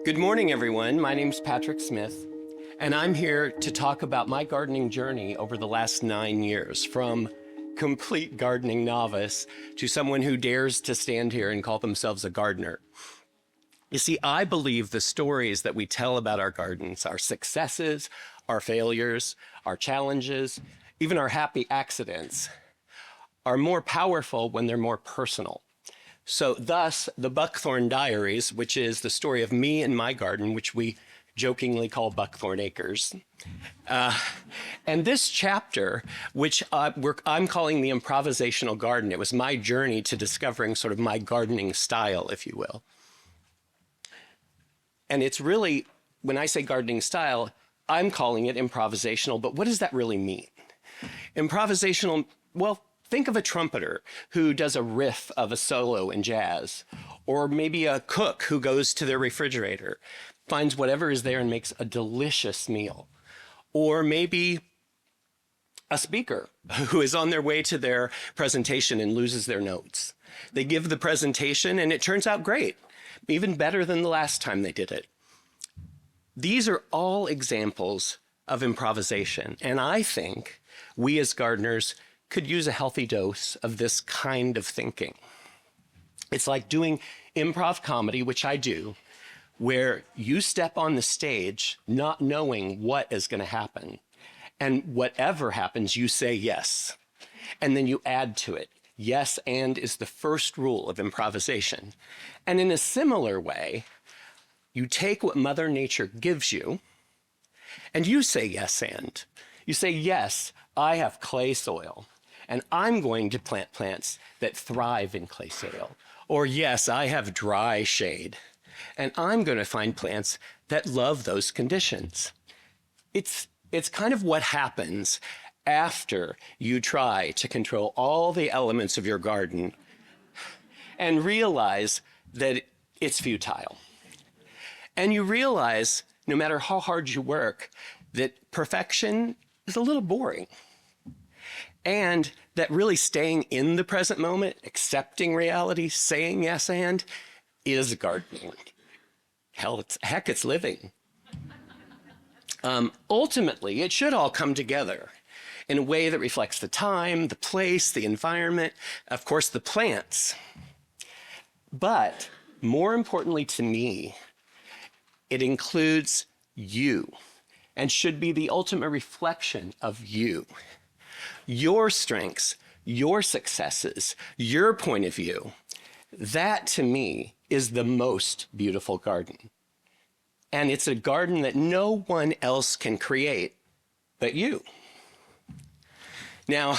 Good morning, everyone. My name's Patrick Smith, and I'm here to talk about my gardening journey over the last 9 years, from complete gardening novice to someone who dares to stand here and call themselves a gardener. You see, I believe the stories that we tell about our gardens, our successes, our failures, our challenges, even our happy accidents, are more powerful when they're more personal. So thus, the Buckthorn Diaries, which is the story of me and my garden, which we jokingly call Buckthorn Acres. And this chapter, which I'm calling the improvisational garden, it was my journey to discovering sort of my gardening style, if you will. And it's really, when I say gardening style, I'm calling it improvisational, but what does that really mean? Improvisational, well, think of a trumpeter who does a riff of a solo in jazz, or maybe a cook who goes to their refrigerator, finds whatever is there and makes a delicious meal. Or maybe a speaker who is on their way to their presentation and loses their notes. They give the presentation and it turns out great, even better than the last time they did it. These are all examples of improvisation, and I think we as gardeners could use a healthy dose of this kind of thinking. It's like doing improv comedy, which I do, where you step on the stage not knowing what is going to happen. And whatever happens, you say yes. And then you add to it. Yes and is the first rule of improvisation. And in a similar way, you take what Mother Nature gives you and you say yes and. You say, yes, I have clay soil, and I'm going to plant plants that thrive in clay soil. Or yes, I have dry shade, and I'm going to find plants that love those conditions. It's kind of what happens after you try to control all the elements of your garden and realize that it's futile. And you realize, no matter how hard you work, that perfection is a little boring. And that really staying in the present moment, accepting reality, saying yes and, is gardening. Heck, it's living. Ultimately, it should all come together in a way that reflects the time, the place, the environment, of course, the plants. But more importantly to me, it includes you and should be the ultimate reflection of you. Your strengths, your successes, your point of view. That to me is the most beautiful garden. And it's a garden that no one else can create but you. Now,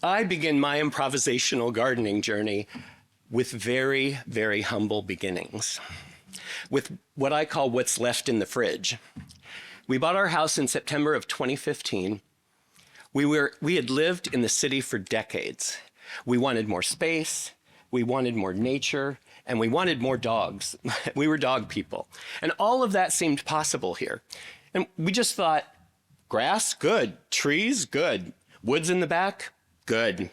I begin my improvisational gardening journey with very, very humble beginnings, with what I call what's left in the fridge. We bought our house in September of 2015. We had lived in the city for decades. We wanted more space, we wanted more nature, and we wanted more dogs. We were dog people. And all of that seemed possible here. And we just thought, grass, good. Trees, good. Woods in the back, good.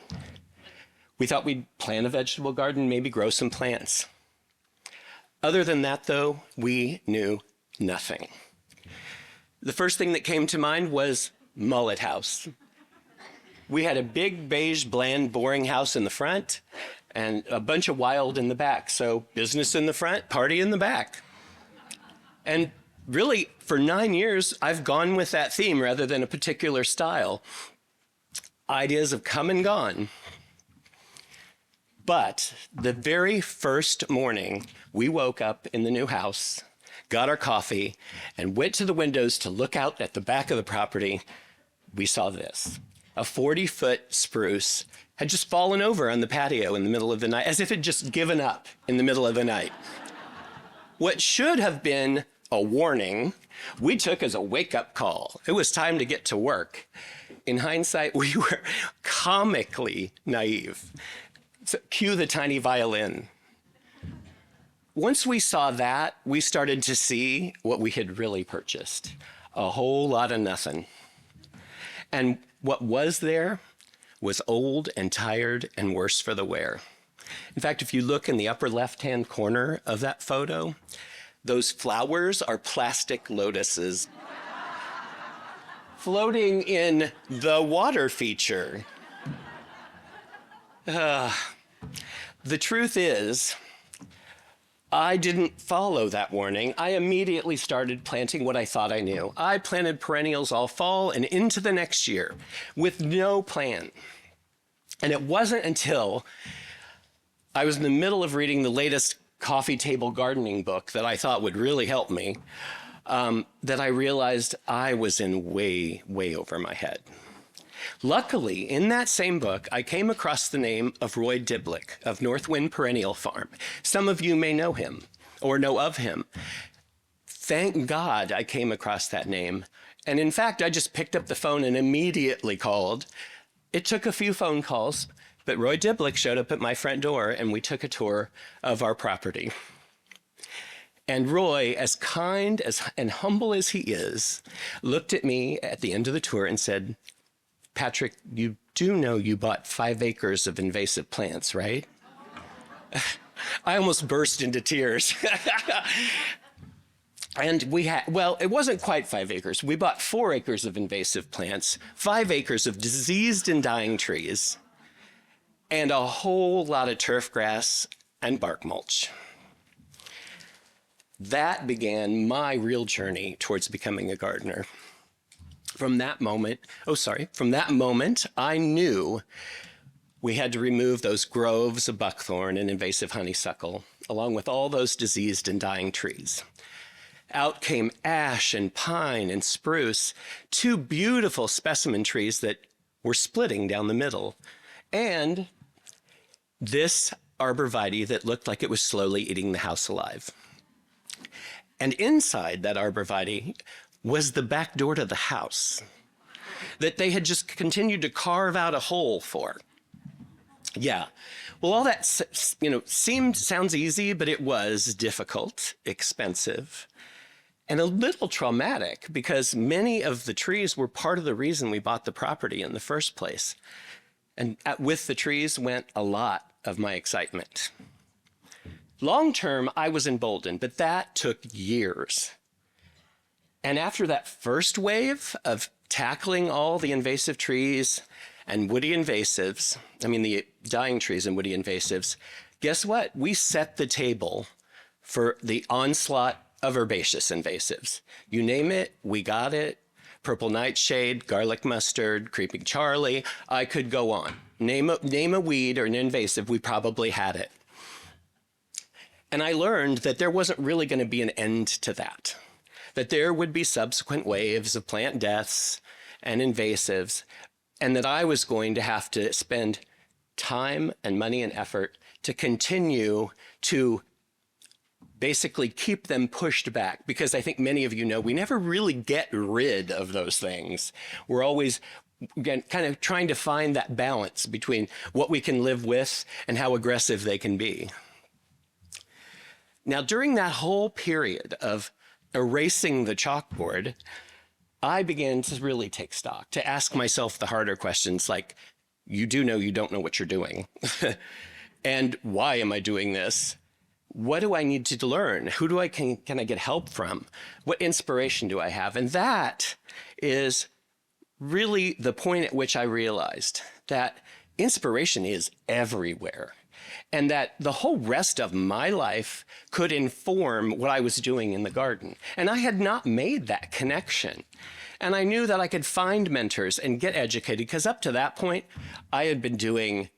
We thought we'd plant a vegetable garden, maybe grow some plants. Other than that, though, we knew nothing. The first thing that came to mind was Mullet House. We had a big, beige, bland, boring house in the front and a bunch of wild in the back. So business in the front, party in the back. And really, for 9 years, I've gone with that theme rather than a particular style. Ideas have come and gone. But the very first morning, we woke up in the new house, got our coffee, and went to the windows to look out at the back of the property. We saw this. A 40-foot spruce had just fallen over on the patio in the middle of the night, as if it had just given up in the middle of the night. What should have been a warning, we took as a wake-up call. It was time to get to work. In hindsight, we were comically naive. So cue the tiny violin. Once we saw that, we started to see what we had really purchased. A whole lot of nothing. And what was there was old and tired and worse for the wear. In fact, if you look in the upper left-hand corner of that photo, Those flowers are plastic lotuses floating in the water feature. The truth is, I didn't follow that warning. I immediately started planting what I thought I knew. I planted perennials all fall and into the next year with no plan. And it wasn't until I was in the middle of reading the latest coffee table gardening book that I thought would really help me, that I realized I was in way, way over my head. Luckily, in that same book, I came across the name of Roy Diblick of Northwind Perennial Farm. Some of you may know him or know of him. Thank God I came across that name. And in fact, I just picked up the phone and immediately called. It took a few phone calls, but Roy Diblick showed up at my front door and we took a tour of our property. And Roy, as kind and humble as he is, looked at me at the end of the tour and said, "Patrick, you do know you bought 5 acres of invasive plants, right?" I almost burst into tears. And we had, well, it wasn't quite 5 acres. We bought 4 acres of invasive plants, 5 acres of diseased and dying trees, and a whole lot of turf grass and bark mulch. That began my real journey towards becoming a gardener. From that moment, I knew we had to remove those groves of buckthorn and invasive honeysuckle, along with all those diseased and dying trees. Out came ash and pine and spruce, 2 beautiful specimen trees that were splitting down the middle, and this arborvitae that looked like it was slowly eating the house alive. And inside that arborvitae was the back door to the house that they had just continued to carve out a hole for. Yeah, well, all that, sounds easy, but it was difficult, expensive, and a little traumatic because many of the trees were part of the reason we bought the property in the first place. And with the trees went a lot of my excitement. Long term, I was emboldened, but that took years. And after that first wave of tackling all the invasive trees and woody invasives, the dying trees and woody invasives, guess what? We set the table for the onslaught of herbaceous invasives. You name it, we got it. Purple nightshade, garlic mustard, creeping Charlie, I could go on. Name a weed or an invasive, we probably had it. And I learned that there wasn't really going to be an end to that there would be subsequent waves of plant deaths and invasives, and that I was going to have to spend time and money and effort to continue to basically keep them pushed back. Because I think many of you know, we never really get rid of those things. We're always, again, kind of trying to find that balance between what we can live with and how aggressive they can be. Now, during that whole period of erasing the chalkboard, I began to really take stock, to ask myself the harder questions like, you do know you don't know what you're doing. And why am I doing this? What do I need to learn? Who do can I get help from? What inspiration do I have? And that is really the point at which I realized that inspiration is everywhere. And that the whole rest of my life could inform what I was doing in the garden. And I had not made that connection. And I knew that I could find mentors and get educated, because up to that point, I had been doing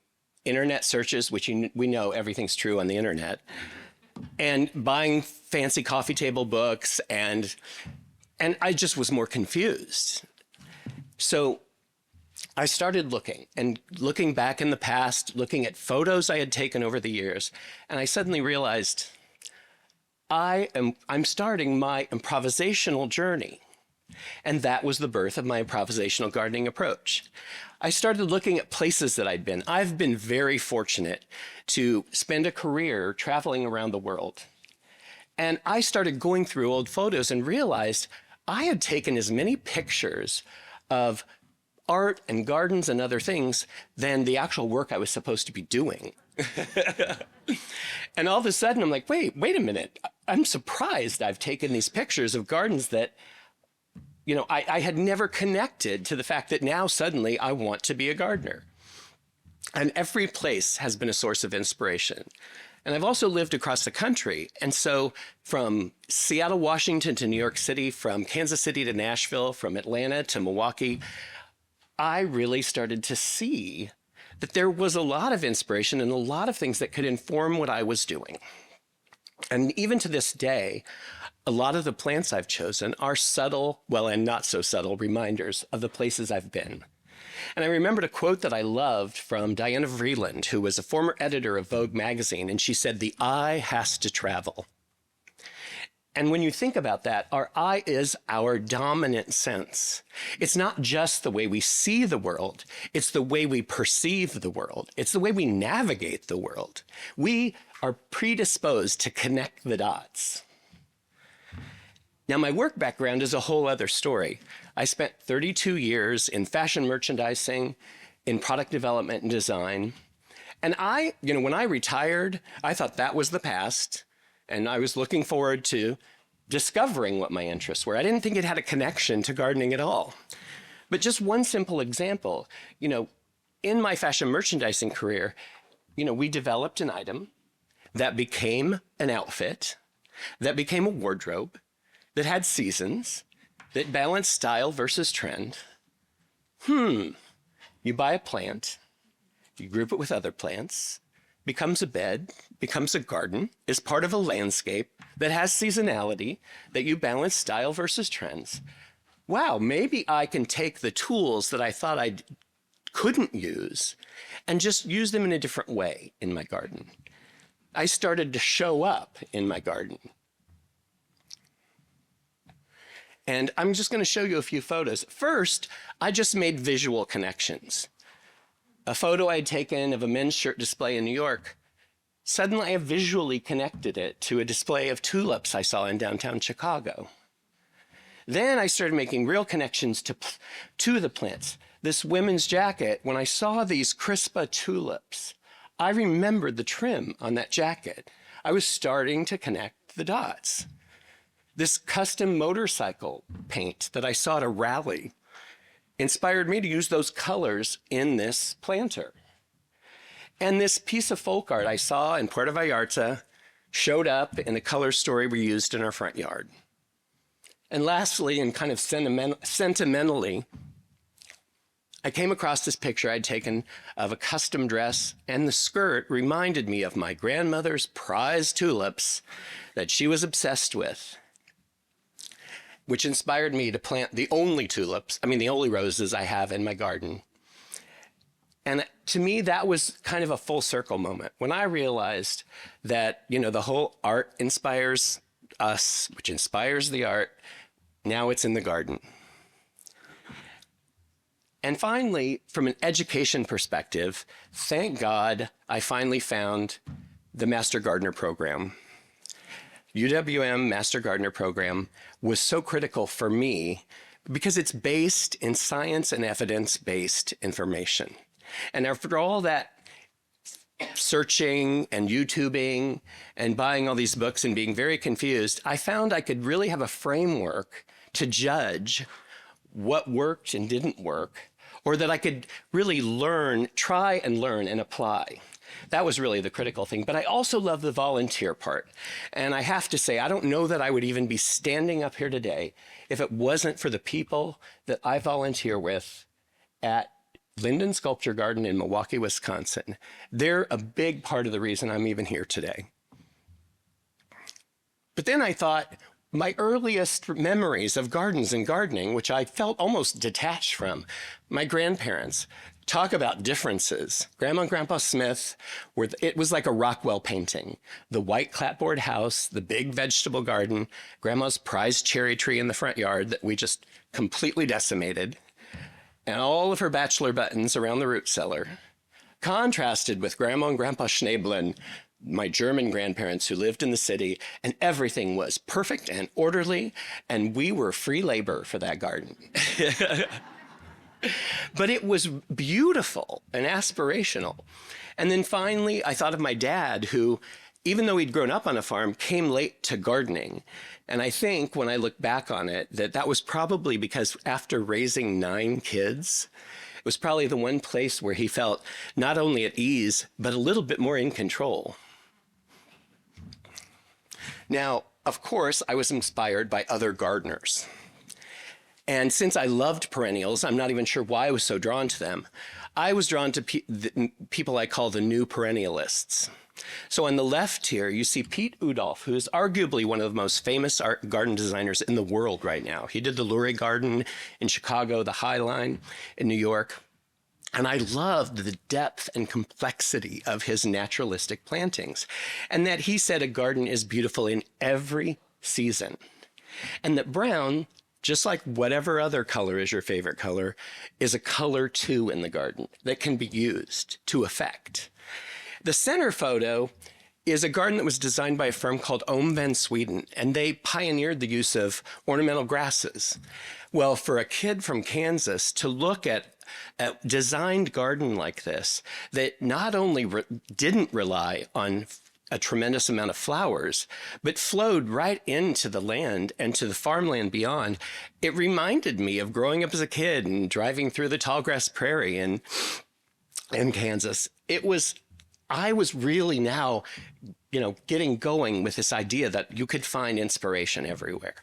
internet searches, which we know everything's true on the internet, and buying fancy coffee table books, and I just was more confused. So I started looking back in the past, looking at photos I had taken over the years, and I suddenly realized I'm starting my improvisational journey. And that was the birth of my improvisational gardening approach. I started looking at places that I'd been. I've been very fortunate to spend a career traveling around the world. And I started going through old photos and realized I had taken as many pictures of art and gardens and other things than the actual work I was supposed to be doing. And all of a sudden I'm like, wait a minute. I'm surprised I've taken these pictures of gardens that, I had never connected to the fact that now suddenly I want to be a gardener. And every place has been a source of inspiration. And I've also lived across the country. And so from Seattle, Washington to New York City, from Kansas City to Nashville, from Atlanta to Milwaukee, I really started to see that there was a lot of inspiration and a lot of things that could inform what I was doing. And even to this day, a lot of the plants I've chosen are subtle, and not so subtle reminders of the places I've been. And I remembered a quote that I loved from Diana Vreeland, who was a former editor of Vogue magazine, and she said, "The eye has to travel." And when you think about that, our eye is our dominant sense. It's not just the way we see the world, it's the way we perceive the world. It's the way we navigate the world. We are predisposed to connect the dots. Now, my work background is a whole other story. I spent 32 years in fashion merchandising, in product development and design. And when I retired, I thought that was the past. And I was looking forward to discovering what my interests were. I didn't think it had a connection to gardening at all. But just one simple example, in my fashion merchandising career, we developed an item that became an outfit, that became a wardrobe, that had seasons, that balanced style versus trend. You buy a plant, you group it with other plants, becomes a bed, becomes a garden, is part of a landscape that has seasonality, that you balance style versus trends. Wow, maybe I can take the tools that I thought I couldn't use and just use them in a different way in my garden. I started to show up in my garden. And I'm just going to show you a few photos. First, I just made visual connections. A photo I'd taken of a men's shirt display in New York, suddenly I visually connected it to a display of tulips I saw in downtown Chicago. Then I started making real connections to the plants. This women's jacket, when I saw these Crispa tulips, I remembered the trim on that jacket. I was starting to connect the dots. This custom motorcycle paint that I saw at a rally inspired me to use those colors in this planter. And this piece of folk art I saw in Puerto Vallarta showed up in a color story we used in our front yard. And lastly, and kind of sentimentally, I came across this picture I'd taken of a custom dress, and the skirt reminded me of my grandmother's prized tulips that she was obsessed with, which inspired me to plant the only roses I have in my garden. And to me, that was kind of a full circle moment when I realized that, the whole art inspires us, which inspires the art. Now it's in the garden. And finally, from an education perspective, thank God I finally found the Master Gardener program. UWM Master Gardener program was so critical for me because it's based in science and evidence-based information. And after all that searching and YouTubing and buying all these books and being very confused, I found I could really have a framework to judge what worked and didn't work, or that I could really try and learn and apply. That was really the critical thing. But I also love the volunteer part. And I have to say, I don't know that I would even be standing up here today if it wasn't for the people that I volunteer with at Linden Sculpture Garden in Milwaukee, Wisconsin. They're a big part of the reason I'm even here today. But then I thought, my earliest memories of gardens and gardening, which I felt almost detached from, my grandparents. Talk about differences. Grandma and Grandpa Smith, it was like a Rockwell painting. The white clapboard house, the big vegetable garden, Grandma's prized cherry tree in the front yard that we just completely decimated, and all of her bachelor buttons around the root cellar, contrasted with Grandma and Grandpa Schneeblen, my German grandparents who lived in the city, and everything was perfect and orderly, and we were free labor for that garden. But it was beautiful and aspirational. And then finally, I thought of my dad, who, even though he'd grown up on a farm, came late to gardening. And I think when I look back on it, that was probably because after raising 9 kids, it was probably the one place where he felt not only at ease, but a little bit more in control. Now, of course, I was inspired by other gardeners. And since I loved perennials, I'm not even sure why I was so drawn to them. I was drawn to people I call the new perennialists. So on the left here, you see Pete Udolph, who is arguably one of the most famous garden designers in the world right now. He did the Lurie Garden in Chicago, the High Line in New York. And I loved the depth and complexity of his naturalistic plantings, and that he said a garden is beautiful in every season. And that brown, just like whatever other color is your favorite color, is a color too in the garden that can be used to effect. The center photo is a garden that was designed by a firm called Ohm van Sweden, and they pioneered the use of ornamental grasses. Well, for a kid from Kansas to look at a designed garden like this, that not only didn't rely on a tremendous amount of flowers, but flowed right into the land and to the farmland beyond, it reminded me of growing up as a kid and driving through the tallgrass prairie in Kansas. I was really now, getting going with this idea that you could find inspiration everywhere.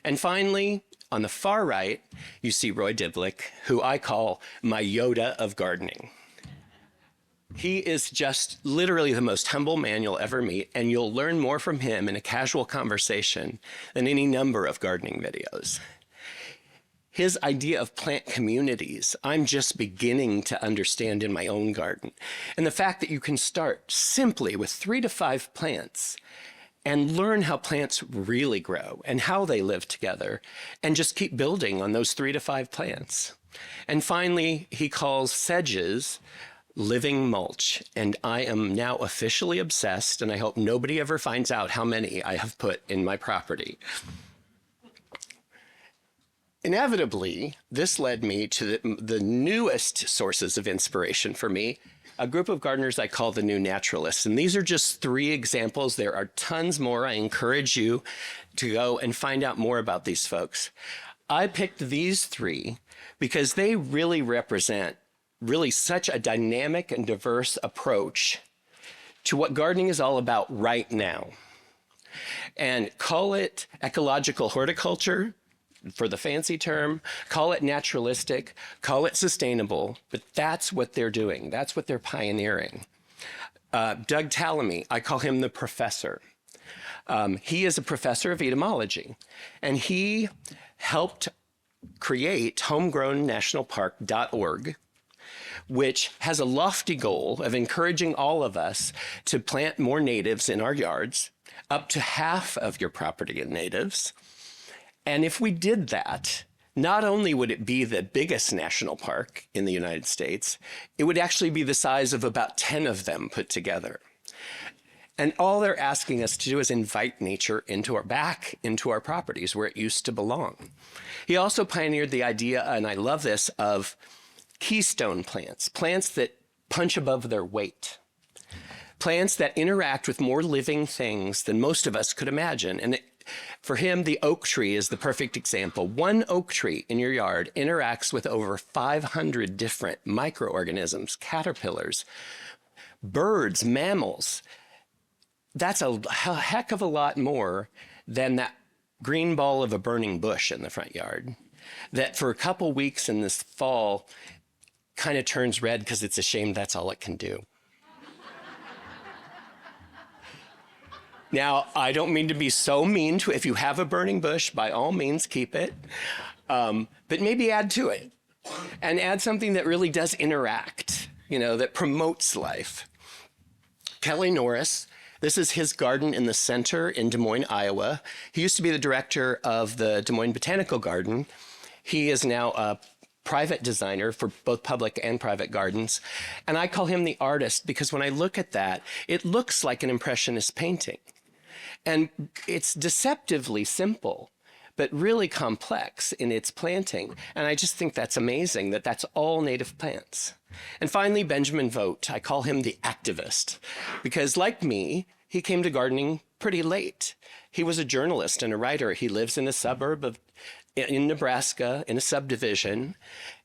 And finally, on the far right, you see Roy Dibblick, who I call my Yoda of gardening. He is just literally the most humble man you'll ever meet, and you'll learn more from him in a casual conversation than any number of gardening videos. His idea of plant communities, I'm just beginning to understand in my own garden. And the fact that you can start simply with 3 to 5 plants and learn how plants really grow and how they live together, and just keep building on those 3 to 5 plants. And finally, he calls sedges living mulch, and I am now officially obsessed, and I hope nobody ever finds out how many I have put in my property. Inevitably, this led me to the newest sources of inspiration for me, a group of gardeners I call the New Naturalists. And these are just 3 examples. There are tons more. I encourage you to go and find out more about these folks. I picked these 3 because they really represent such a dynamic and diverse approach to what gardening is all about right now. And call it ecological horticulture, for the fancy term, call it naturalistic, call it sustainable, but that's what they're doing. That's what they're pioneering. Doug Tallamy, I call him the professor. He is a professor of entomology, and he helped create homegrownnationalpark.org, which has a lofty goal of encouraging all of us to plant more natives in our yards, up to half of your property in natives. And if we did that, not only would it be the biggest national park in the United States, it would actually be the size of about 10 of them put together. And all they're asking us to do is invite nature back into our properties where it used to belong. He also pioneered the idea, and I love this, of keystone plants, plants that punch above their weight, plants that interact with more living things than most of us could imagine. And for him, the oak tree is the perfect example. One oak tree in your yard interacts with over 500 different microorganisms, caterpillars, birds, mammals. That's a heck of a lot more than that green ball of a burning bush in the front yard that for a couple weeks in this fall kind of turns red because it's a shame that's all it can do. Now, I don't mean to be so mean to, if you have a burning bush, by all means, keep it. But maybe add to it and add something that really does interact, that promotes life. Kelly Norris, this is his garden in the center in Des Moines, Iowa. He used to be the director of the Des Moines Botanical Garden. He is now a private designer for both public and private gardens. And I call him the artist because when I look at that, it looks like an impressionist painting. And it's deceptively simple, but really complex in its planting. And I just think that's amazing that that's all native plants. And finally, Benjamin Vogt. I call him the activist because, like me, he came to gardening pretty late. He was a journalist and a writer. He lives in a suburb in Nebraska, in a subdivision.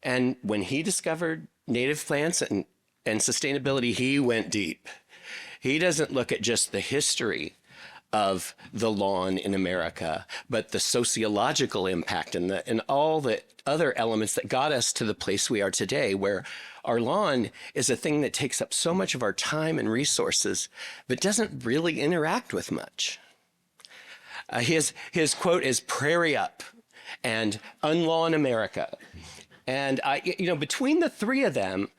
And when he discovered native plants and sustainability, he went deep. He doesn't look at just the history of the lawn in America, but the sociological impact and all the other elements that got us to the place we are today, where our lawn is a thing that takes up so much of our time and resources, but doesn't really interact with much. His quote is "Prairie up" and "Unlawn America." And between the three of them,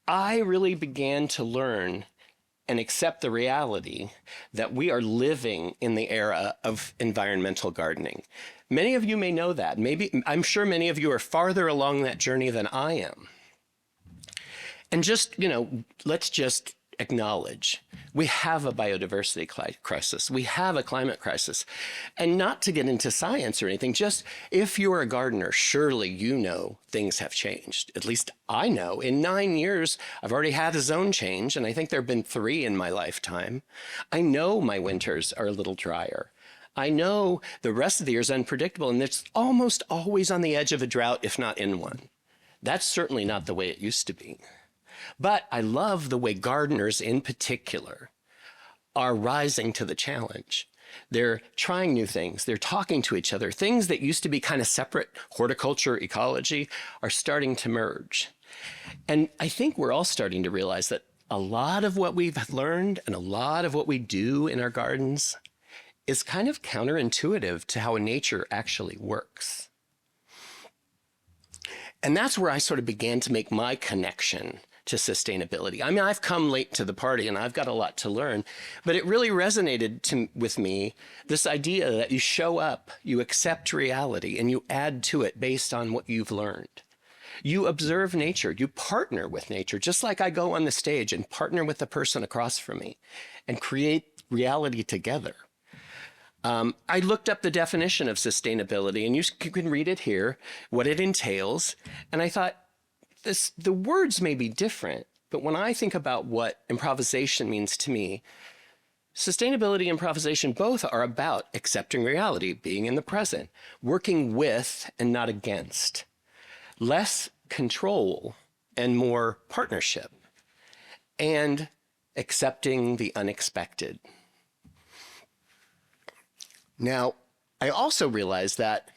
I really began to learn and accept the reality that we are living in the era of environmental gardening. Many of you may know that. I'm sure many of you are farther along that journey than I am. And let's just acknowledge we have a biodiversity crisis. We have a climate crisis. And not to get into science or anything, just if you're a gardener, surely you know things have changed. At least I know. In 9 years, I've already had a zone change, and I think there have been 3 in my lifetime. I know my winters are a little drier. I know the rest of the year is unpredictable, and it's almost always on the edge of a drought, if not in one. That's certainly not the way it used to be. But I love the way gardeners in particular are rising to the challenge. They're trying new things. They're talking to each other. Things that used to be kind of separate, horticulture, ecology, are starting to merge. And I think we're all starting to realize that a lot of what we've learned and a lot of what we do in our gardens is kind of counterintuitive to how nature actually works. And that's where I sort of began to make my connection to sustainability. I mean, I've come late to the party and I've got a lot to learn, but it really resonated with me, this idea that you show up, you accept reality, and you add to it based on what you've learned. You observe nature, you partner with nature, just like I go on the stage and partner with the person across from me and create reality together. I looked up the definition of sustainability, and you can read it here, what it entails. And I thought, the words may be different, but when I think about what improvisation means to me, sustainability and improvisation both are about accepting reality, being in the present, working with and not against, less control and more partnership, and accepting the unexpected. Now, I also realized that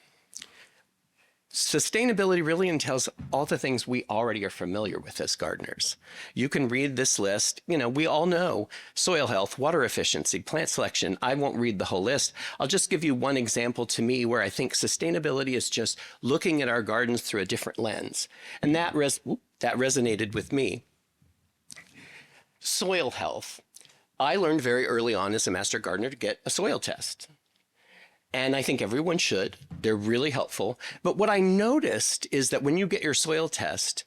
sustainability really entails all the things we already are familiar with as gardeners. You can read this list. We all know soil health, water efficiency, plant selection. I won't read the whole list. I'll just give you one example to me where I think sustainability is just looking at our gardens through a different lens. And that resonated with me. Soil health. I learned very early on as a master gardener to get a soil test. And I think everyone should. They're really helpful. But what I noticed is that when you get your soil test,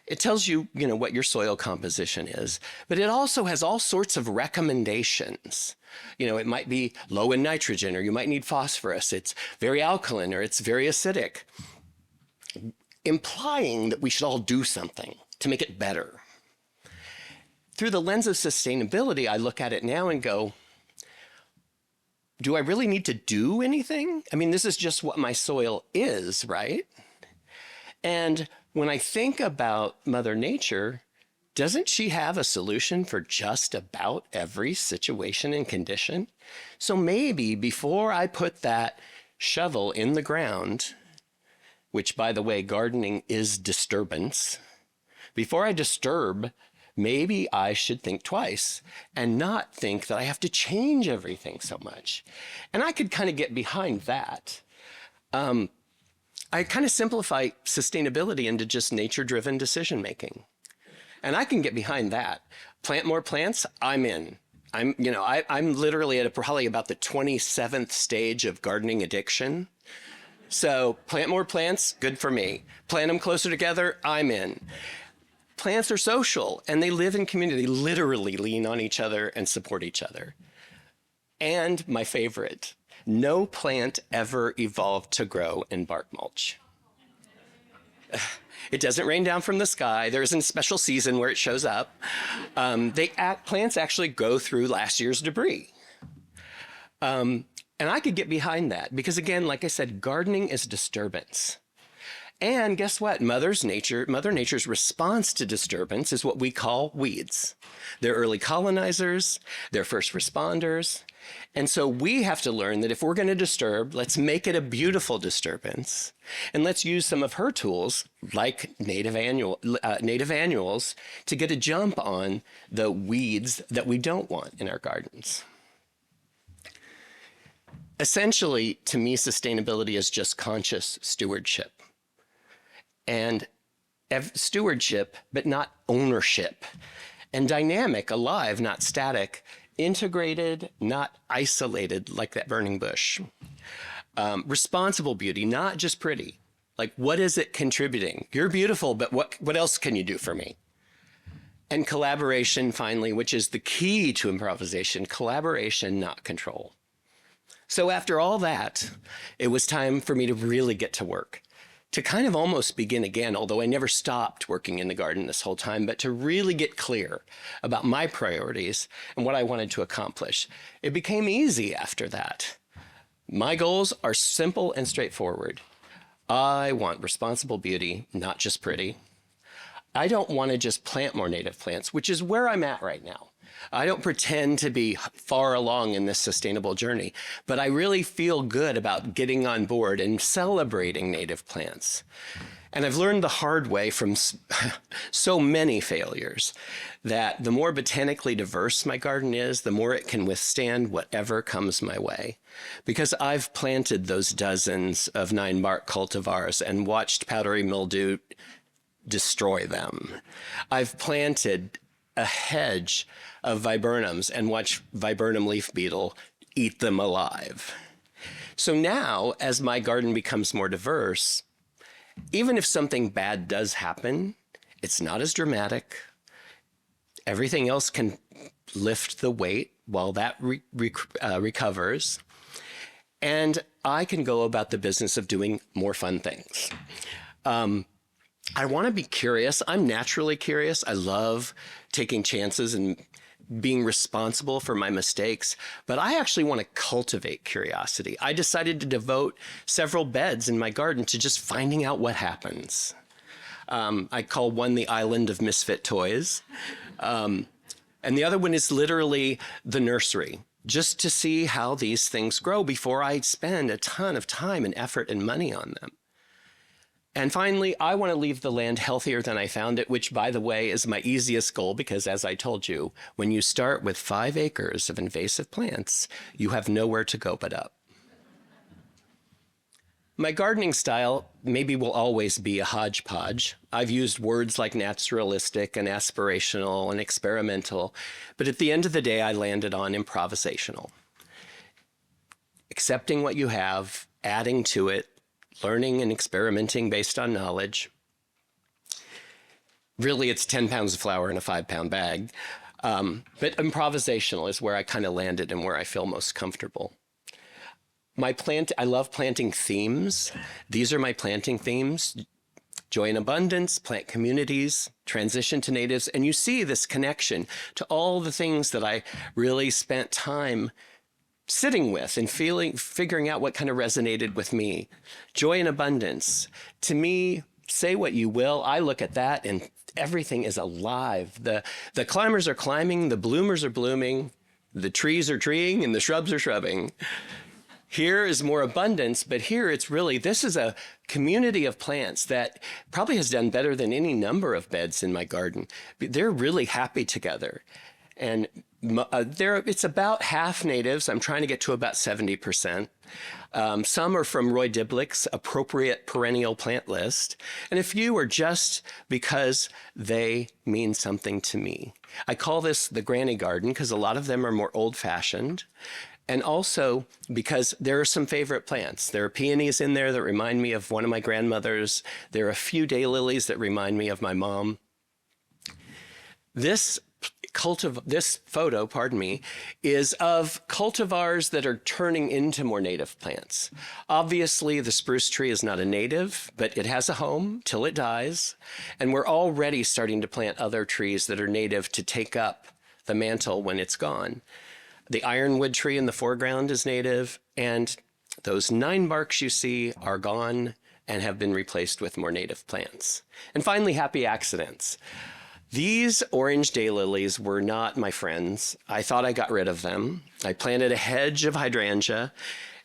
it tells you, what your soil composition is, but it also has all sorts of recommendations. It might be low in nitrogen, or you might need phosphorus. It's very alkaline, or it's very acidic, implying that we should all do something to make it better. Through the lens of sustainability, I look at it now and go, do I really need to do anything? I mean, this is just what my soil is, right? And when I think about Mother Nature, doesn't she have a solution for just about every situation and condition? So maybe before I put that shovel in the ground, which, by the way, gardening is disturbance, before I disturb, maybe I should think twice and not think that I have to change everything so much. And I could kind of get behind that. I kind of simplify sustainability into just nature-driven decision-making. And I can get behind that. Plant more plants, I'm in. I'm literally at probably about the 27th stage of gardening addiction. So plant more plants, good for me. Plant them closer together, I'm in. Plants are social and they live in community. They literally lean on each other and support each other. And my favorite, No plant ever evolved to grow in bark mulch. It doesn't rain down from the sky. There isn't a special season where it shows up. Plants actually go through last year's debris. And I could get behind that because, again, like I said, gardening is disturbance. And guess what? Mother Nature's response to disturbance is what we call weeds. They're early colonizers, they're first responders. And so we have to learn that if we're going to disturb, let's make it a beautiful disturbance. And let's use some of her tools, like native annuals, to get a jump on the weeds that we don't want in our gardens. Essentially, to me, sustainability is just conscious stewardship. And stewardship, but not ownership. And dynamic, alive, not static. Integrated, not isolated, like that burning bush. Responsible beauty, not just pretty. Like, what is it contributing? You're beautiful, but what else can you do for me? And collaboration, finally, which is the key to improvisation. Collaboration, not control. So after all that, it was time for me to really get to work. To kind of almost begin again, although I never stopped working in the garden this whole time, but to really get clear about my priorities and what I wanted to accomplish. It became easy after that. My goals are simple and straightforward. I want responsible beauty, not just pretty. I don't want to just plant more native plants, which is where I'm at right now. I don't pretend to be far along in this sustainable journey, but I really feel good about getting on board and celebrating native plants. And I've learned the hard way from so many failures that the more botanically diverse my garden is, the more it can withstand whatever comes my way. Because I've planted those dozens of 9-bark cultivars and watched powdery mildew destroy them. I've planted a hedge of viburnums and watch viburnum leaf beetle eat them alive. So now, as my garden becomes more diverse, even if something bad does happen, it's not as dramatic. Everything else can lift the weight while that recovers. And I can go about the business of doing more fun things. I want to be curious. I'm naturally curious. I love taking chances and being responsible for my mistakes, but I actually want to cultivate curiosity. I decided to devote several beds in my garden to just finding out what happens. I call one the island of misfit toys. And the other one is literally the nursery, just to see how these things grow before I spend a ton of time and effort and money on them. And finally, I want to leave the land healthier than I found it, which, by the way, is my easiest goal because, as I told you, when you start with 5 acres of invasive plants, you have nowhere to go but up. My gardening style maybe will always be a hodgepodge. I've used words like naturalistic and aspirational and experimental, but at the end of the day, I landed on improvisational. Accepting what you have, adding to it, learning and experimenting based on knowledge. Really, it's 10 pounds of flour in a 5-pound bag. But improvisational is where I kind of landed and where I feel most comfortable. I love planting themes. These are my planting themes: joy and abundance, plant communities, transition to natives. And you see this connection to all the things that I really spent time sitting with and figuring out what kind of resonated with me. Joy and abundance. To me, say what you will, I look at that and everything is alive. The climbers are climbing, the bloomers are blooming, the trees are treeing, and the shrubs are shrubbing. Here is more abundance, but here it's really, this is a community of plants that probably has done better than any number of beds in my garden. They're really happy together. And it's about half natives. I'm trying to get to about 70%. Some are from Roy Diblick's appropriate perennial plant list, and a few are just because they mean something to me. I call this the granny garden because a lot of them are more old-fashioned, and also because there are some favorite plants. There are peonies in there that remind me of one of my grandmothers. There are a few daylilies that remind me of my mom. This this photo, pardon me, is of cultivars that are turning into more native plants. Obviously, the spruce tree is not a native, but it has a home till it dies. And we're already starting to plant other trees that are native to take up the mantle when it's gone. The ironwood tree in the foreground is native, and those 9 barks you see are gone and have been replaced with more native plants. And finally, happy accidents. These orange daylilies were not my friends. I thought I got rid of them. I planted a hedge of hydrangea,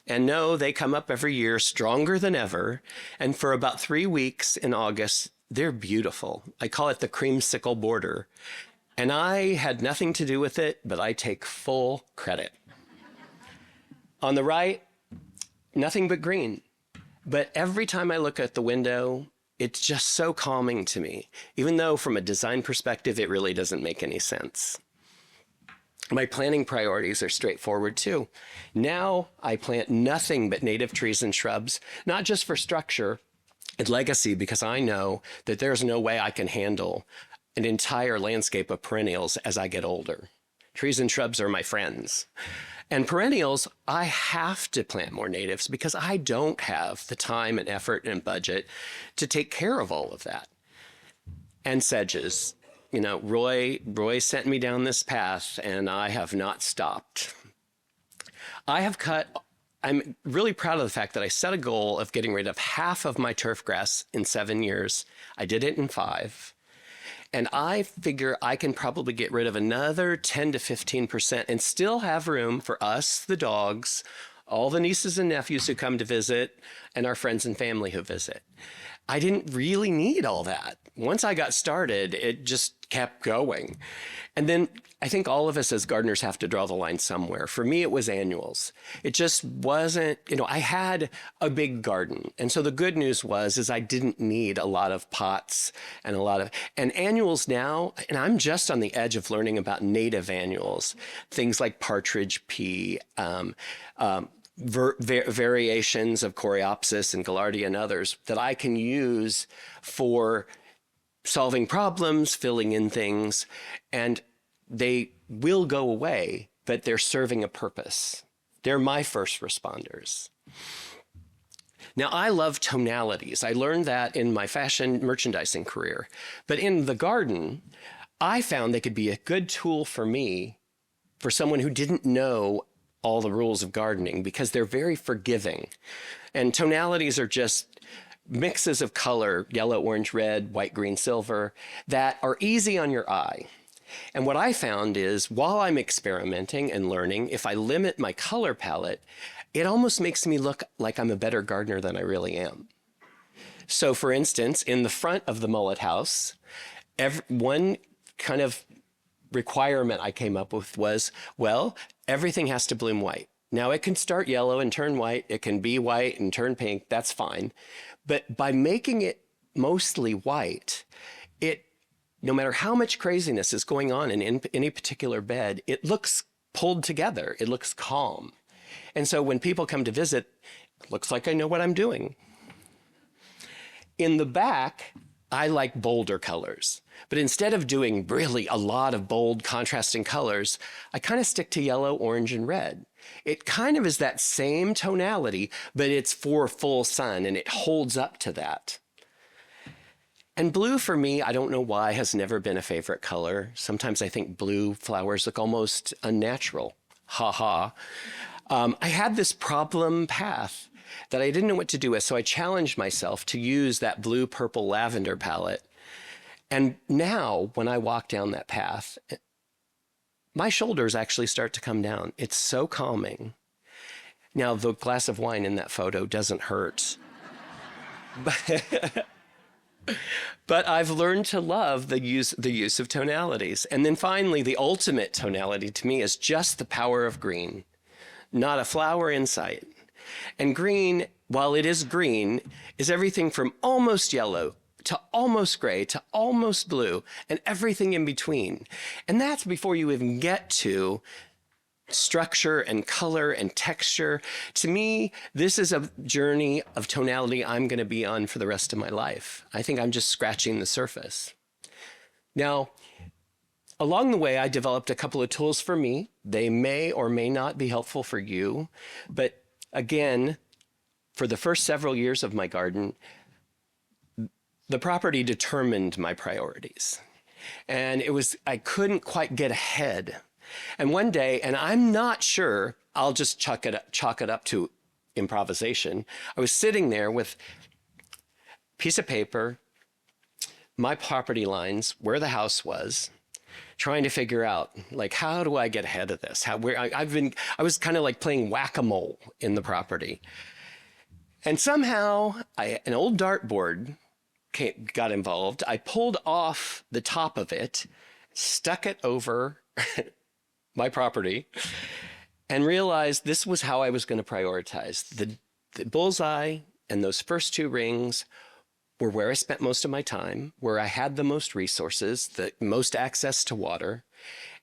and no, they come up every year stronger than ever. And for about 3 weeks in August, they're beautiful. I call it the creamsicle border. And I had nothing to do with it, but I take full credit. On the right, nothing but green. But every time I look at the window, it's just so calming to me, even though from a design perspective, it really doesn't make any sense. My planting priorities are straightforward too. Now I plant nothing but native trees and shrubs, not just for structure and legacy, because I know that there's no way I can handle an entire landscape of perennials as I get older. Trees and shrubs are my friends. And perennials, I have to plant more natives because I don't have the time and effort and budget to take care of all of that. And sedges. You know, Roy sent me down this path and I have not stopped. I'm really proud of the fact that I set a goal of getting rid of half of my turf grass in 7 years. I did it in 5. And I figure I can probably get rid of another 10 to 15% and still have room for us, the dogs, all the nieces and nephews who come to visit, and our friends and family who visit. I didn't really need all that. Once I got started, it just kept going. And then I think all of us as gardeners have to draw the line somewhere. For me, it was annuals. It just wasn't, I had a big garden. And so the good news is I didn't need a lot of pots and and annuals now, and I'm just on the edge of learning about native annuals, things like partridge pea, variations of Coreopsis and Gaillardia and others that I can use for solving problems, filling in things, and they will go away, but they're serving a purpose. They're my first responders. Now, I love tonalities. I learned that in my fashion merchandising career. But in the garden, I found they could be a good tool for me, for someone who didn't know all the rules of gardening, because they're very forgiving. And tonalities are just mixes of color, yellow, orange, red, white, green, silver, that are easy on your eye. And what I found is while I'm experimenting and learning, if I limit my color palette, it almost makes me look like I'm a better gardener than I really am. So for instance, in the front of the mullet house, one kind of requirement I came up with was, well, everything has to bloom white. Now it can start yellow and turn white. It can be white and turn pink. That's fine. But by making it mostly white, no matter how much craziness is going on in any particular bed, it looks pulled together. It looks calm. And so when people come to visit, it looks like I know what I'm doing. In the back, I like bolder colors. But instead of doing really a lot of bold contrasting colors, I kind of stick to yellow, orange, and red. It kind of is that same tonality, but it's for full sun and it holds up to that. And blue for me, I don't know why, has never been a favorite color. Sometimes I think blue flowers look almost unnatural. Ha ha. I had this problem path that I didn't know what to do with, so I challenged myself to use that blue, purple, lavender palette. And now when I walk down that path, my shoulders actually start to come down. It's so calming. Now, the glass of wine in that photo doesn't hurt. But I've learned to love the use of tonalities. And then finally, the ultimate tonality to me is just the power of green. Not a flower in sight. And green, while it is green, is everything from almost yellow to almost gray to almost blue and everything in between. And that's before you even get to structure and color and texture. To me, this is a journey of tonality I'm going to be on for the rest of my life. I think I'm just scratching the surface. Now, Along the way, I developed a couple of tools for me. They may or may not be helpful for you. But again, for the first several years of my garden, the property determined my priorities. And I couldn't quite get ahead. And one day, and I'm not sure, I'll just chalk it up to improvisation. I was sitting there with a piece of paper, my property lines, where the house was, trying to figure out, like, how do I get ahead of this? I was kind of like playing whack-a-mole in the property. And somehow an old dartboard got involved. I pulled off the top of it, stuck it over my property, and realized this was how I was going to prioritize. The bullseye and those first two rings were where I spent most of my time, where I had the most resources, the most access to water,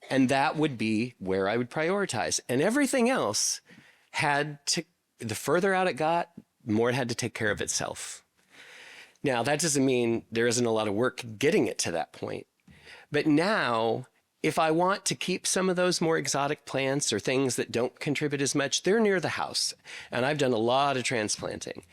and that would be where I would prioritize. And everything else the further out it got, the more it had to take care of itself. Now, that doesn't mean there isn't a lot of work getting it to that point. But now, if I want to keep some of those more exotic plants or things that don't contribute as much, they're near the house. And I've done a lot of transplanting.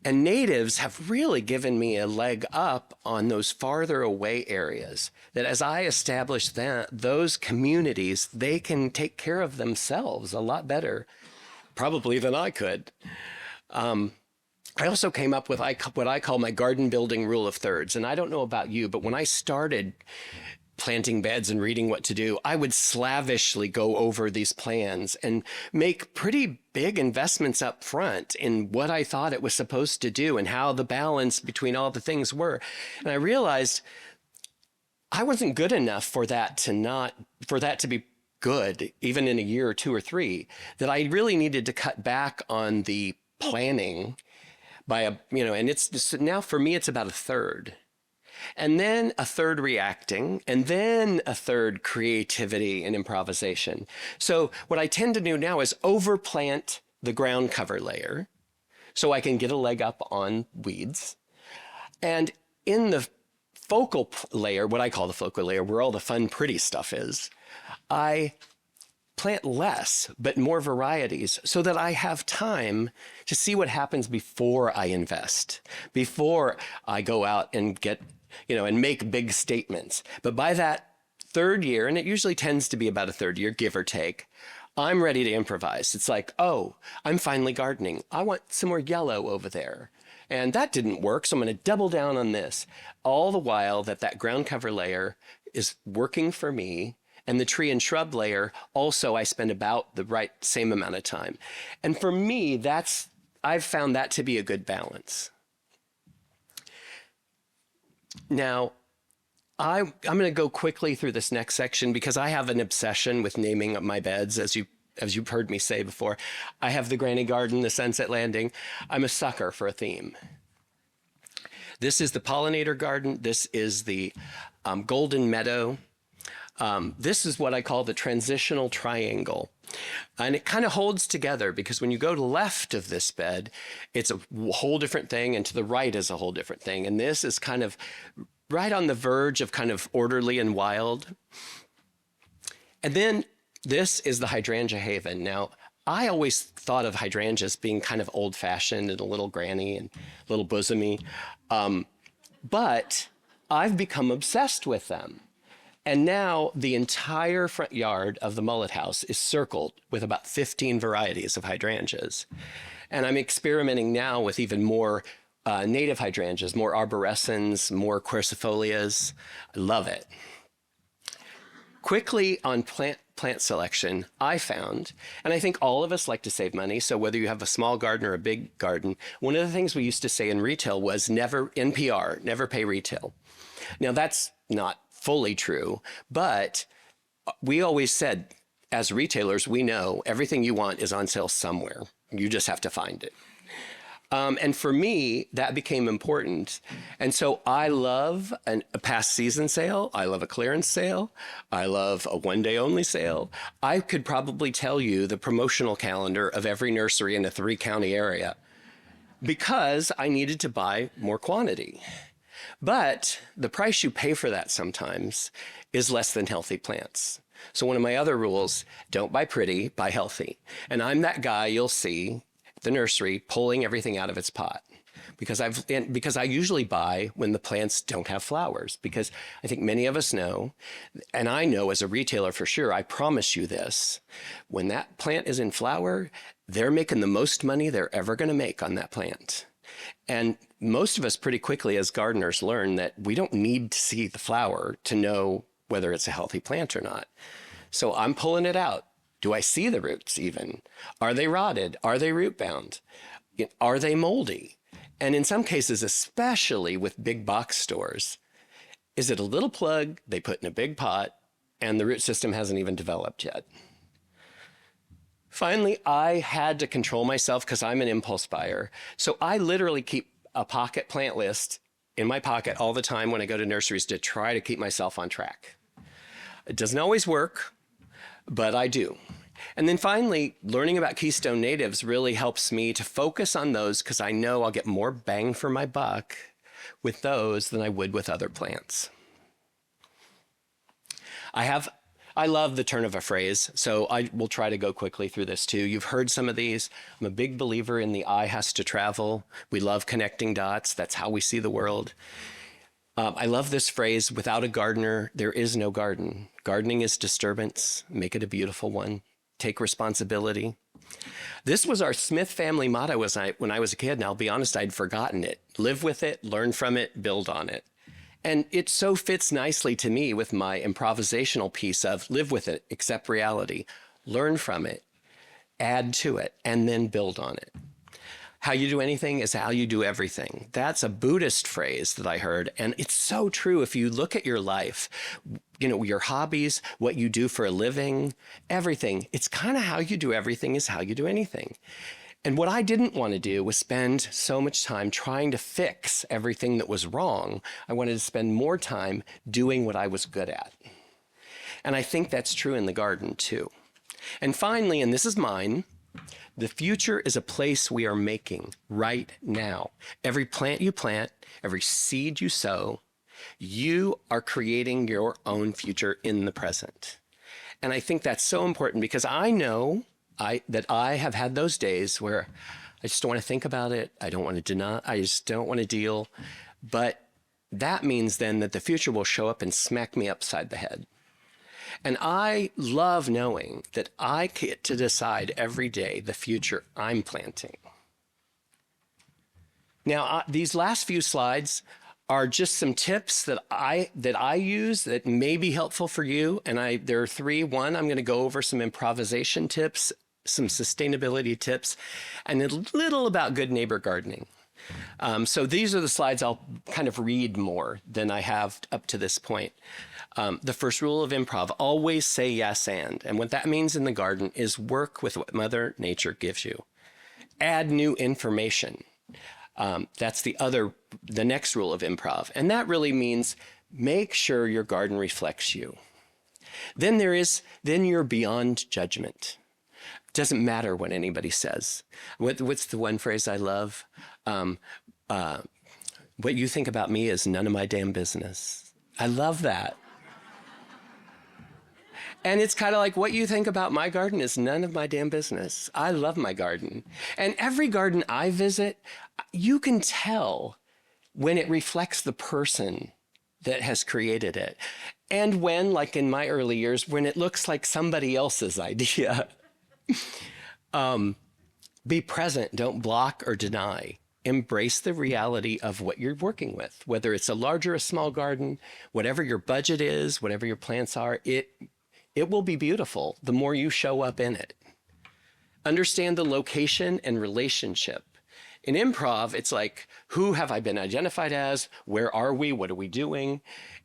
And natives have really given me a leg up on those farther away areas, that as I establish those communities, they can take care of themselves a lot better, probably than I could. I also came up with what I call my garden building rule of thirds. And I don't know about you, but when I started planting beds and reading what to do, I would slavishly go over these plans and make pretty big investments up front in what I thought it was supposed to do and how the balance between all the things were. And I realized I wasn't good enough for that to be good, even in a year or two or three, that I really needed to cut back on the planning and now for me, it's about a third. And then a third reacting, and then a third creativity and improvisation. So what I tend to do now is overplant the ground cover layer so I can get a leg up on weeds. And in the focal layer, what I call the focal layer, where all the fun, pretty stuff is, I plant less, but more varieties so that I have time to see what happens before I invest, before I go out and and make big statements. But by that third year, and it usually tends to be about a third year, give or take, I'm ready to improvise. It's like, oh, I'm finally gardening. I want some more yellow over there. And that didn't work, so I'm going to double down on this. All the while that ground cover layer is working for me. And the tree and shrub layer, also, I spend about the same amount of time. And for me, I've found that to be a good balance. Now, I'm going to go quickly through this next section because I have an obsession with naming my beds, as you've heard me say before. I have the Granny Garden, the Sunset Landing. I'm a sucker for a theme. This is the Pollinator Garden. This is the Golden Meadow. This is what I call the transitional triangle. And it kind of holds together because when you go to the left of this bed, it's a whole different thing, and to the right is a whole different thing. And this is kind of right on the verge of kind of orderly and wild. And then this is the hydrangea haven. Now, I always thought of hydrangeas being kind of old-fashioned and a little granny and a little bosomy. But I've become obsessed with them. And now the entire front yard of the Mullet House is circled with about 15 varieties of hydrangeas. And I'm experimenting now with even more native hydrangeas, more arborescens, more quercifolias. I love it. Quickly on plant selection, I found, and I think all of us like to save money, so whether you have a small garden or a big garden, one of the things we used to say in retail was never pay retail. Now that's not fully true, but we always said, as retailers, we know everything you want is on sale somewhere. You just have to find it. And for me, that became important. And so I love a past season sale. I love a clearance sale. I love a one-day only sale. I could probably tell you the promotional calendar of every nursery in a 3-county area because I needed to buy more quantity. But the price you pay for that sometimes is less than healthy plants. So one of my other rules, don't buy pretty, buy healthy. And I'm that guy you'll see at the nursery pulling everything out of its pot. Because I usually buy when the plants don't have flowers, because I think many of us know, and I know as a retailer for sure, I promise you this, when that plant is in flower, they're making the most money they're ever going to make on that plant. And most of us pretty quickly as gardeners learn that we don't need to see the flower to know whether it's a healthy plant or not. So I'm pulling it out. Do I see the roots even? Are they rotted? Are they root bound? Are they moldy? And in some cases, especially with big box stores, is it a little plug they put in a big pot and the root system hasn't even developed yet? Finally, I had to control myself because I'm an impulse buyer. So I literally keep a pocket plant list in my pocket all the time when I go to nurseries to try to keep myself on track. It doesn't always work, but I do. And then finally, learning about Keystone natives really helps me to focus on those because I know I'll get more bang for my buck with those than I would with other plants. I love the turn of a phrase, so I will try to go quickly through this too. You've heard some of these. I'm a big believer in the eye has to travel. We love connecting dots. That's how we see the world. I love this phrase, without a gardener, there is no garden. Gardening is disturbance. Make it a beautiful one. Take responsibility. This was our Smith family motto when I was a kid, and I'll be honest, I'd forgotten it. Live with it, learn from it, build on it. And it so fits nicely to me with my improvisational piece of live with it, accept reality, learn from it, add to it, and then build on it. How you do anything is how you do everything. That's a Buddhist phrase that I heard. And it's so true. If you look at your life, your hobbies, what you do for a living, everything, it's kind of how you do everything is how you do anything. And what I didn't want to do was spend so much time trying to fix everything that was wrong. I wanted to spend more time doing what I was good at. And I think that's true in the garden too. And finally, and this is mine, the future is a place we are making right now. Every plant you plant, every seed you sow, you are creating your own future in the present. And I think that's so important because I know that I have had those days where I just don't want to think about it. I don't want to deny. I just don't want to deal. But that means then that the future will show up and smack me upside the head. And I love knowing that I get to decide every day the future I'm planting. Now, these last few slides are just some tips that I use that may be helpful for you. And there are three. One, I'm going to go over some improvisation tips, some sustainability tips, and a little about good neighbor gardening. So these are the slides I'll kind of read more than I have up to this point. The first rule of improv, always say yes and. And what that means in the garden is work with what Mother Nature gives you. Add new information. That's the next rule of improv. And that really means make sure your garden reflects you. Then you're beyond judgment. It doesn't matter what anybody says. What's the one phrase I love? What you think about me is none of my damn business. I love that. And it's kind of like what you think about my garden is none of my damn business. I love my garden. And every garden I visit, you can tell when it reflects the person that has created it. And when, like in my early years, when it looks like somebody else's idea. Be present, don't block or deny. Embrace the reality of what you're working with, whether it's a large or a small garden, whatever your budget is, whatever your plants are, it will be beautiful the more you show up in it. Understand the location and relationship. In improv, it's like, who have I been identified as? Where are we? What are we doing?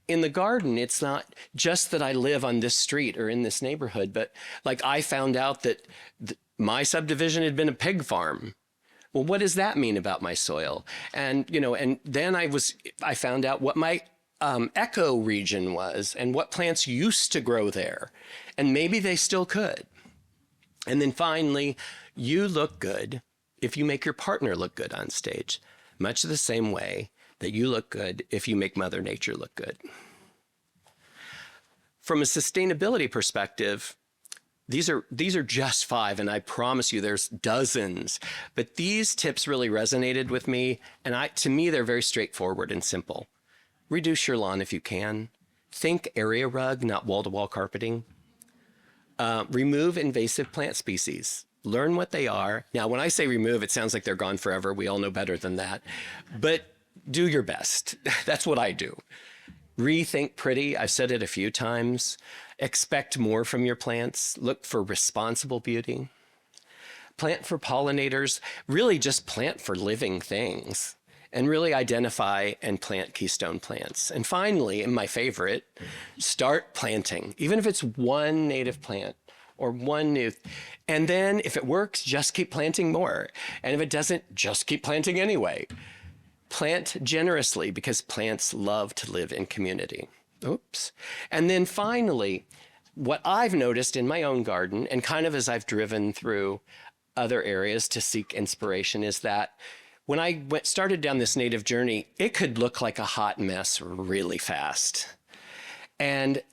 In the garden, it's not just that I live on this street or in this neighborhood, but like I found out that my subdivision had been a pig farm. Well, what does that mean about my soil? And, and then I found out what my eco region was and what plants used to grow there. And maybe they still could. And then finally, you look good if you make your partner look good on stage. Much the same way, that you look good if you make Mother Nature look good. From a sustainability perspective, these are just 5, and I promise you there's dozens. But these tips really resonated with me, and to me they're very straightforward and simple. Reduce your lawn if you can. Think area rug, not wall-to-wall carpeting. Remove invasive plant species. Learn what they are. Now, when I say remove, it sounds like they're gone forever. We all know better than that. But do your best. That's what I do. Rethink pretty. I've said it a few times. Expect more from your plants. Look for responsible beauty. Plant for pollinators. Really just plant for living things. And really identify and plant keystone plants. And finally, and my favorite, start planting. Even if it's one native plant or one new. And then if it works, just keep planting more. And if it doesn't, just keep planting anyway. Plant generously because plants love to live in community. Oops. And then finally, what I've noticed in my own garden, and kind of as I've driven through other areas to seek inspiration, is that when I started down this native journey, it could look like a hot mess really fast. And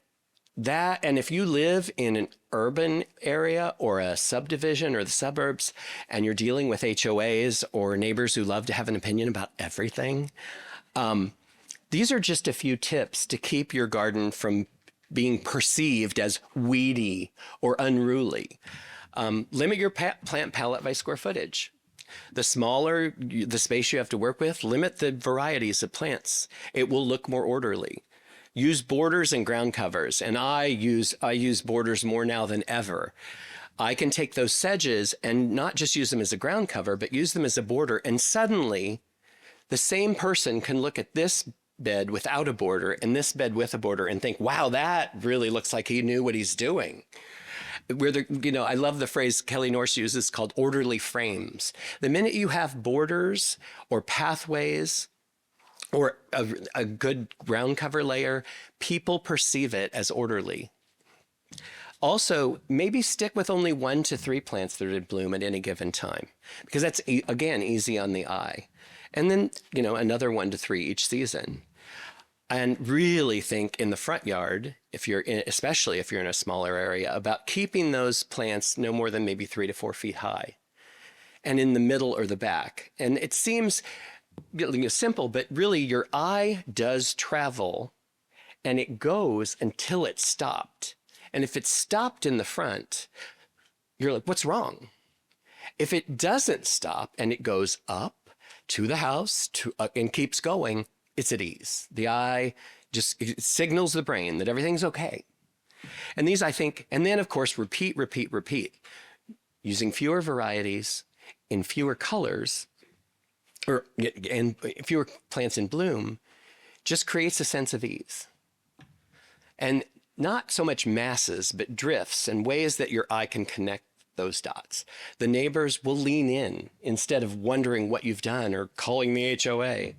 if you live in an urban area or a subdivision or the suburbs, and you're dealing with HOAs or neighbors who love to have an opinion about everything, these are just a few tips to keep your garden from being perceived as weedy or unruly. Limit your plant palette by square footage. The smaller the space you have to work with, limit the varieties of plants. It will look more orderly. Use borders and ground covers, and I use borders more now than ever. I can take those sedges and not just use them as a ground cover, but use them as a border, and suddenly the same person can look at this bed without a border and this bed with a border and think, wow, that really looks like he knew what he's doing. I love the phrase Kelly Norse uses called orderly frames. The minute you have borders or pathways or a good ground cover layer, people perceive it as orderly. Also, maybe stick with only 1 to 3 plants that are in bloom at any given time, because that's, again, easy on the eye. And then, another 1 to 3 each season. And really think in the front yard, especially if you're in a smaller area, about keeping those plants no more than maybe 3 to 4 feet high, and in the middle or the back. And it seems simple, but really your eye does travel, and it goes until it's stopped. And if it's stopped in the front, you're like, what's wrong? If it doesn't stop and it goes up to the house and keeps going, it's at ease. The eye just signals the brain that everything's okay. And these, I think, and then of course, repeat. Using fewer varieties in fewer colors and fewer plants in bloom just creates a sense of ease. And not so much masses, but drifts and ways that your eye can connect those dots. The neighbors will lean in instead of wondering what you've done or calling the HOA.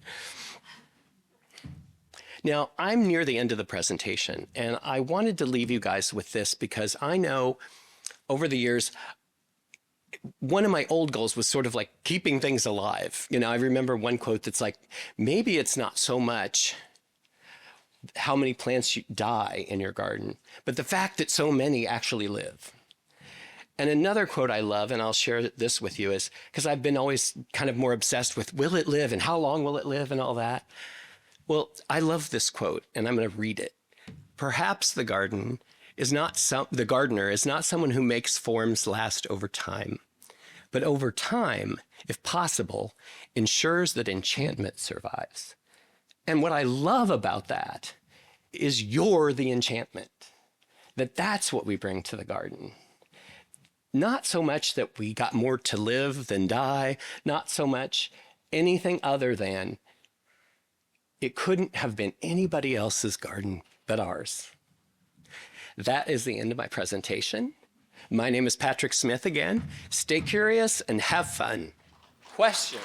Now, I'm near the end of the presentation, and I wanted to leave you guys with this because I know over the years, one of my old goals was sort of like keeping things alive. I remember one quote that's like, maybe it's not so much how many plants die in your garden, but the fact that so many actually live. And another quote I love, and I'll share this with you, is because I've been always kind of more obsessed with will it live and how long will it live and all that. Well, I love this quote, and I'm going to read it. Perhaps the gardener is not someone who makes forms last over time, but over time, if possible, ensures that enchantment survives. And what I love about that is you're the enchantment, that's what we bring to the garden. Not so much that we got more to live than die, not so much anything other than it couldn't have been anybody else's garden but ours. That is the end of my presentation. My name is Patrick Smith again. Stay curious and have fun. Questions?